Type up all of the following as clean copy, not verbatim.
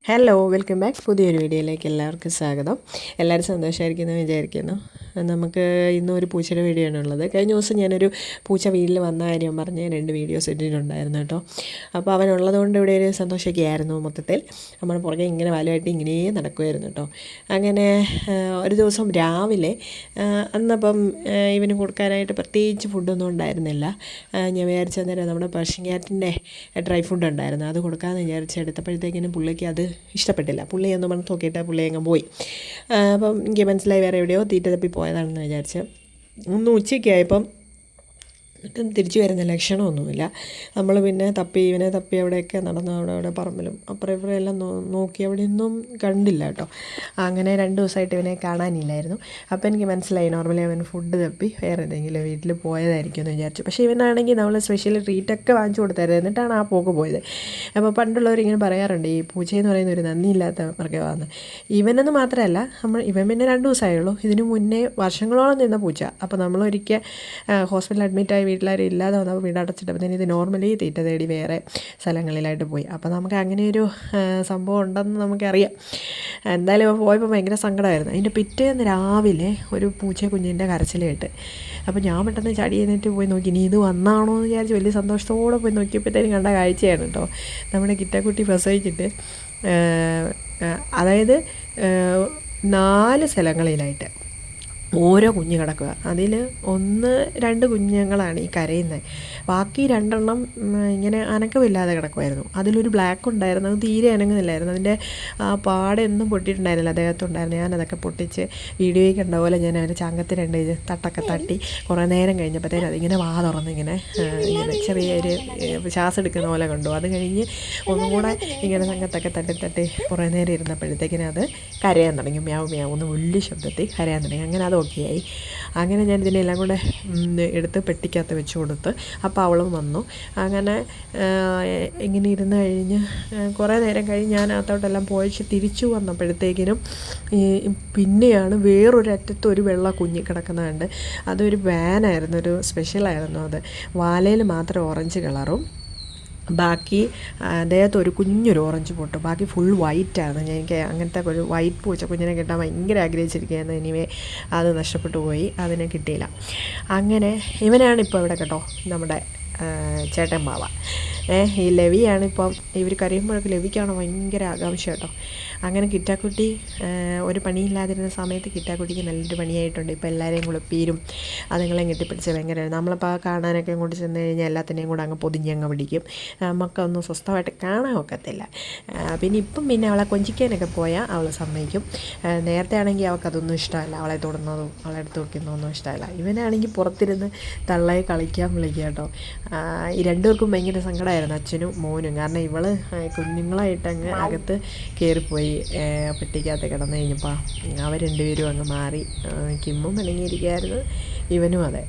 Hello welcome back പുതിയൊരു വീഡിയോയിലേക്ക് എല്ലാവർക്കും സ്വാഗതം. എല്ലാവരും സന്തോഷമായിരിക്കുന്നു വിചാരിക്കുന്നു. നമുക്ക് ഇന്നൊരു പൂച്ചയുടെ വീഡിയോ ആണുള്ളത്. കഴിഞ്ഞ ദിവസം ഞാനൊരു പൂച്ച വീട്ടിൽ വന്ന കാര്യം പറഞ്ഞ് 2 വീഡിയോസ് ഇട്ടിട്ടുണ്ടായിരുന്നു കേട്ടോ. അപ്പോൾ അവനുള്ളതുകൊണ്ട് ഇവിടെ ഒരു സന്തോഷമൊക്കെ ആയിരുന്നു. മൊത്തത്തിൽ നമ്മൾ പുറകെ ഇങ്ങനെ വലുതായിട്ട് ഇങ്ങനെ നടക്കുമായിരുന്നു കേട്ടോ. അങ്ങനെ ഒരു ദിവസം രാവിലെ അന്നപ്പം ഇവന് കൊടുക്കാനായിട്ട് പ്രത്യേകിച്ച് ഫുഡൊന്നും ഉണ്ടായിരുന്നില്ല. ഞാൻ വിചാരിച്ച നേരം നമ്മുടെ പേർഷ്യൻ ക്യാറ്റിൻ്റെ ഡ്രൈ ഫുഡ് ഉണ്ടായിരുന്നു, അത് കൊടുക്കാമെന്ന് വിചാരിച്ചെടുത്തപ്പോഴത്തേക്കിനും പുള്ളിക്ക് അത് ഇഷ്ടപ്പെട്ടില്ല. പുള്ളി എന്ന് പറഞ്ഞ് നോക്കിയിട്ട് പുള്ളി അങ്ങ് പോയി. അപ്പം എനിക്ക് മനസ്സിലായി വേറെ എവിടെയോ തീറ്റ തപ്പി പോയതാണെന്ന് വിചാരിച്ച്. ഒന്ന് ഉച്ചയ്ക്കായപ്പം തിരിച്ചു വരുന്ന ലക്ഷണമൊന്നുമില്ല. നമ്മൾ പിന്നെ ഇവനെ തപ്പി അവിടെയൊക്കെ നടന്നു, അവിടെ പറമ്പിലും അപ്പുറം ഇപ്പുറം എല്ലാം നോക്കി, അവിടെയൊന്നും കണ്ടില്ല കേട്ടോ. അങ്ങനെ 2 ദിവസമായിട്ട് ഇവനെ കാണാനില്ലായിരുന്നു. അപ്പോൾ എനിക്ക് മനസ്സിലായി നോർമലി അവൻ ഫുഡ് തപ്പി വേറെ ഏതെങ്കിലും വീട്ടിൽ പോയതായിരിക്കും എന്ന് വിചാരിച്ചു. പക്ഷേ ഇവനാണെങ്കിൽ നമ്മൾ സ്പെഷ്യൽ ട്രീറ്റൊക്കെ വാങ്ങിച്ചു കൊടുത്തായിരുന്നു, എന്നിട്ടാണ് ആ പോക്ക് പോയത്. അപ്പോൾ പണ്ടുള്ളവരിങ്ങനെ പറയാറുണ്ട്, ഈ പൂച്ചയെന്ന് പറയുന്ന ഒരു നന്ദിയില്ലാത്ത മൃഗമാണെന്ന്. ഇവനെന്ന് മാത്രമല്ല, ഇവൻ പിന്നെ 2 ദിവസമായുള്ളൂ. ഇതിനു മുന്നേ വർഷങ്ങളോളം നിന്ന പൂച്ച. അപ്പോൾ നമ്മളൊരിക്കൽ ഹോസ്പിറ്റലിൽ അഡ്മിറ്റായി വീട്ടിലാരും ഇല്ലാതെ വന്നപ്പോൾ വീട് അടച്ചിട്ടപ്പോൾ ഇത് നോർമലി തീറ്റ തേടി വേറെ സ്ഥലങ്ങളിലായിട്ട് പോയി. അപ്പോൾ നമുക്ക് അങ്ങനെയൊരു സംഭവം ഉണ്ടെന്ന് നമുക്കറിയാം. എന്തായാലും പോയപ്പോൾ ഭയങ്കര സങ്കടമായിരുന്നു. അതിൻ്റെ പിറ്റേന്ന് രാവിലെ ഒരു പൂച്ച കുഞ്ഞിൻ്റെ കരച്ചിൽ കേട്ട്. അപ്പോൾ ഞാൻ പെട്ടെന്ന് ചടി എഴുന്നേറ്റ് പോയി നോക്കി, ഇനി ഇത് വന്നാണോ എന്ന് വിചാരിച്ച് വലിയ സന്തോഷത്തോടെ പോയി നോക്കിയപ്പോഴത്തേനും കണ്ട കാഴ്ചയാണ് കേട്ടോ. നമ്മുടെ കിറ്റാക്കുട്ടി പ്രസവിച്ചിട്ട് അതായത് 4 സ്ഥലങ്ങളിലായിട്ട് ഓരോ കുഞ്ഞ് കിടക്കുക. അതിൽ 1-2 കുഞ്ഞുങ്ങളാണ് ഈ കരയുന്നത്. ബാക്കി 2 ഇങ്ങനെ അനക്കമില്ലാതെ കിടക്കുമായിരുന്നു. അതിലൊരു ബ്ലാക്ക് ഉണ്ടായിരുന്നു, അത് തീരെ അനങ്ങുന്നില്ലായിരുന്നു. അതിൻ്റെ ആ പാടൊന്നും പൊട്ടിയിട്ടുണ്ടായിരുന്നില്ല, അദ്ദേഹത്തുണ്ടായിരുന്നു. ഞാനതൊക്കെ പൊട്ടിച്ച് വീഡിയോയിൽ കണ്ട പോലെ ഞാൻ അതിൻ്റെ ചാങ്കത്തിൽ 2 തട്ടൊക്കെ തട്ടി കുറേ നേരം കഴിഞ്ഞപ്പോഴത്തേനും അതിങ്ങനെ വാ തുറന്ന് ഇങ്ങനെ ചെറിയൊരു ശ്വാസം എടുക്കുന്ന പോലെ കണ്ടു. അത് കഴിഞ്ഞ് ഒന്നും കൂടെ ഇങ്ങനെ ചങ്കത്തൊക്കെ തട്ടി കുറേ നേരം ഇരുന്നപ്പോഴത്തേക്കിനും അത് കരയാൻ തുടങ്ങി. മ്യാവ് മ്യാവ് ഒന്ന് വലിയ ശബ്ദത്തിൽ കരയാൻ തുടങ്ങി. അങ്ങനെ അത് ഓക്കെയായി. അങ്ങനെ ഞാൻ ഇതിനെല്ലാം കൂടെ എടുത്ത് പെട്ടിക്കകത്ത് വെച്ച് കൊടുത്ത്. അപ്പോൾ അവളും വന്നു. അങ്ങനെ ഇങ്ങനെ ഇരുന്ന് കഴിഞ്ഞ് കുറേ നേരം കഴിഞ്ഞ് ഞാൻ അകത്തോട്ടെല്ലാം പോയിച്ച് തിരിച്ചു വന്നപ്പോഴത്തേക്കിനും പിന്നെയാണ് വേറൊരറ്റത്ത് ഒരു വെള്ള കുഞ്ഞ് കിടക്കുന്നത് കണ്ട്. അതൊരു വാനായിരുന്നു, ഒരു സ്പെഷ്യലായിരുന്നു. അത് വാലയിൽ മാത്രം ഓറഞ്ച് കളറും, ബാക്കി അദ്ദേഹത്ത് ഒരു കുഞ്ഞൊരു ഓറഞ്ച് പൊട്ട്, ബാക്കി ഫുൾ വൈറ്റാണ്. എനിക്ക് അങ്ങനത്തെ ഒരു വൈറ്റ് പൂച്ച കുഞ്ഞിനെ കിട്ടാൻ ഭയങ്കര ആഗ്രഹിച്ചിരിക്കുകയായിരുന്നു. എനിവേ അത് നഷ്ടപ്പെട്ടു പോയി, അതിനെ കിട്ടിയില്ല. അങ്ങനെ ഇവനാണ് ഇപ്പോൾ ഇവിടെ കേട്ടോ, നമ്മുടെ ചേട്ടൻ ബാവ. ഈ ലവിയാണിപ്പം, ഇവർ കരയുമ്പോഴൊക്കെ ലവിക്കാണ് ഭയങ്കര ആകാംക്ഷ കേട്ടോ. അങ്ങനെ കിറ്റാക്കുട്ടി ഒരു പണിയില്ലാതിരുന്ന സമയത്ത് കിറ്റാക്കുട്ടിക്ക് നല്ലൊരു പണിയായിട്ടുണ്ട്. ഇപ്പോൾ എല്ലാവരെയും കുളിപ്പീരും അതുങ്ങളെയും കെട്ടിപ്പിടിച്ച് ഭയങ്കര, നമ്മളിപ്പോൾ കാണാനൊക്കെ കൊണ്ട് ചെന്ന് കഴിഞ്ഞാൽ എല്ലാത്തിനെയും കൂടെ അങ്ങ് പൊതിഞ്ഞങ്ങ് പിടിക്കും. നമുക്കൊന്നും സ്വസ്ഥമായിട്ട് കാണാൻ ഒക്കത്തില്ല. പിന്നെ അവളെ കൊഞ്ചിക്കാനൊക്കെ പോയാൽ അവൾ സമ്മതിക്കും. നേരത്തെ ആണെങ്കിൽ അവൾക്കതൊന്നും ഇഷ്ടമല്ല, അവളെ തൊടുന്നതും അവളെ അടുത്ത് വയ്ക്കുന്നതൊന്നും ഇഷ്ടമല്ല. ഇവനാണെങ്കിൽ പുറത്തിരുന്ന് തള്ളയെ കളിക്കാൻ വിളിക്കുക കേട്ടോ. ഈ 2 പേർക്കും ഭയങ്കര സങ്കടമായിരുന്നു, അച്ഛനും മോനും. കാരണം ഇവൾ കുഞ്ഞുങ്ങളായിട്ട് അങ്ങ് അകത്ത് കയറിപ്പോയി പെട്ടിക്കകത്ത് കിടന്നു കഴിഞ്ഞപ്പോൾ അവർ 2 പേരും അങ്ങ് മാറി. കിമ്മും ഇണങ്ങിയിരിക്കുകയായിരുന്നു, ഇവനും അതെ.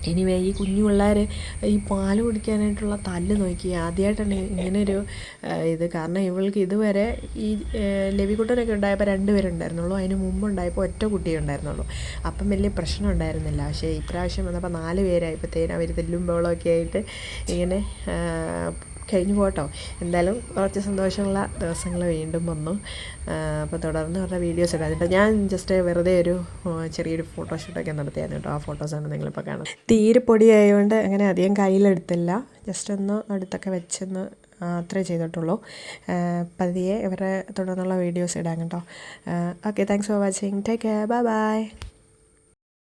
എനിവേ ഈ കുഞ്ഞു പിള്ളേർ ഈ പാല് കുടിക്കാനായിട്ടുള്ള തല്ല് നോക്കി ആദ്യമായിട്ടാണ് ഇങ്ങനൊരു ഇത്. കാരണം ഇവൾക്ക് ഇതുവരെ ഈ ലവിക്കുട്ടനൊക്കെ ഉണ്ടായപ്പോൾ 2 പേരുണ്ടായിരുന്നുള്ളൂ. അതിന് മുമ്പുണ്ടായപ്പോൾ ഒറ്റ കുട്ടിയേ ഉണ്ടായിരുന്നുള്ളൂ. അപ്പം വലിയ പ്രശ്നം ഉണ്ടായിരുന്നില്ല. പക്ഷേ ഇപ്രാവശ്യം വന്നപ്പോൾ 4 പേരായപ്പോഴത്തേനും അവർ തെല്ലും ബഹളമൊക്കെ ആയിട്ട് ഇങ്ങനെ കഴിഞ്ഞു പോട്ടോ. എന്തായാലും കുറച്ച് സന്തോഷമുള്ള ദിവസങ്ങൾ വീണ്ടും വന്നു. അപ്പോൾ തുടർന്ന് അവരുടെ വീഡിയോസ് ഇടാം കേട്ടോ. ഞാൻ ജസ്റ്റ് വെറുതെ ഒരു ചെറിയൊരു ഫോട്ടോഷൂട്ടൊക്കെ നടത്തിയായിരുന്നു കേട്ടോ. ആ ഫോട്ടോസാണ് നിങ്ങളിപ്പോൾ കാണുന്നത്. തീരെ പൊടിയായതുകൊണ്ട് അങ്ങനെ അധികം കയ്യിലെടുത്തില്ല, ജസ്റ്റ് ഒന്ന് അടുത്തൊക്കെ വെച്ചെന്ന് അത്രേ ചെയ്തിട്ടുള്ളൂ. പതിയെ ഇവരുടെ തുടർന്നുള്ള വീഡിയോസ് ഇടാം കേട്ടോ. Okay, thanks for watching. Take care, bye bye.